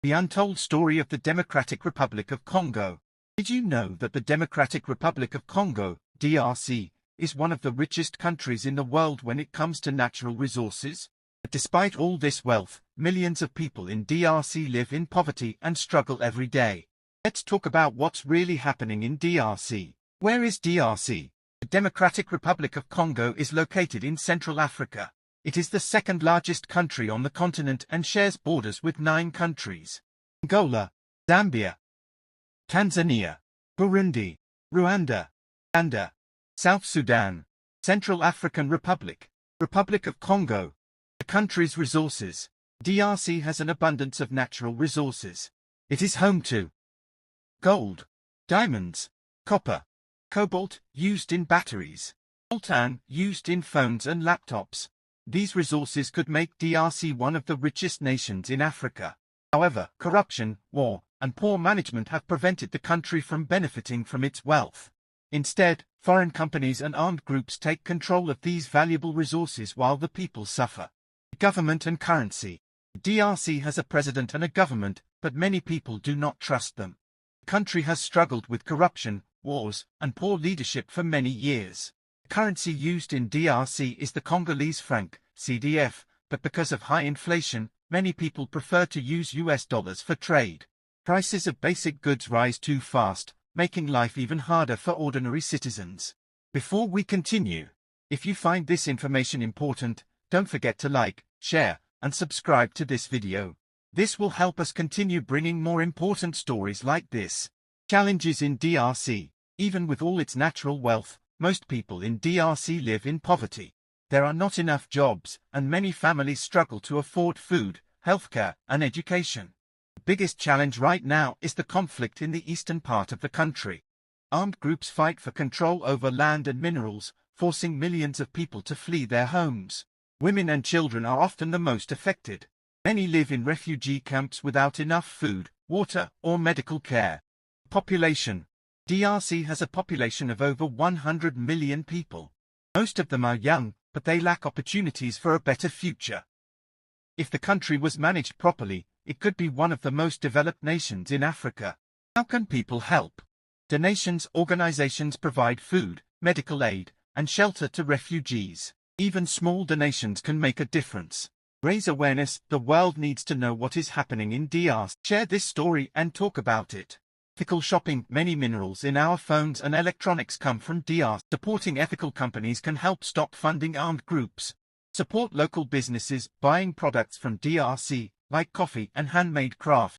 The untold story of the Democratic Republic of Congo. Did you know that the Democratic Republic of Congo, DRC, is one of the richest countries in the world when it comes to natural resources? But despite all this wealth, millions of people in DRC live in poverty and struggle every day. Let's talk about what's really happening in DRC. Where is DRC? The Democratic Republic of Congo is located in Central Africa. It is the second largest country on the continent and shares borders with 9 countries: Angola, Zambia, Tanzania, Burundi, Rwanda, Uganda, South Sudan, Central African Republic, Republic of Congo. The country's resources. DRC has an abundance of natural resources. It is home to gold, diamonds, copper, cobalt, used in batteries, coltan, used in phones and laptops. These resources could make DRC one of the richest nations in Africa. However, corruption, war, and poor management have prevented the country from benefiting from its wealth. Instead, foreign companies and armed groups take control of these valuable resources while the people suffer. Government and currency. DRC has a president and a government, but many people do not trust them. The country has struggled with corruption, wars, and poor leadership for many years. The currency used in DRC is the Congolese franc, CDF, but because of high inflation, many people prefer to use US dollars for trade. Prices of basic goods rise too fast, making life even harder for ordinary citizens. Before we continue, if you find this information important, don't forget to like, share, and subscribe to this video. This will help us continue bringing more important stories like this. Challenges in DRC. Even with all its natural wealth, most people in DRC live in poverty. There are not enough jobs, and many families struggle to afford food, healthcare, and education. The biggest challenge right now is the conflict in the eastern part of the country. Armed groups fight for control over land and minerals, forcing millions of people to flee their homes. Women and children are often the most affected. Many live in refugee camps without enough food, water, or medical care. Population. DRC has a population of over 100 million people. Most of them are young, but they lack opportunities for a better future. If the country was managed properly, it could be one of the most developed nations in Africa. How can people help? Donations. Organizations provide food, medical aid, and shelter to refugees. Even small donations can make a difference. Raise awareness. The world needs to know what is happening in DRC. Share this story and talk about it. Ethical shopping. Many minerals in our phones and electronics come from DRC. Supporting ethical companies can help stop funding armed groups. Support local businesses. Buying products from DRC, like coffee and handmade craft,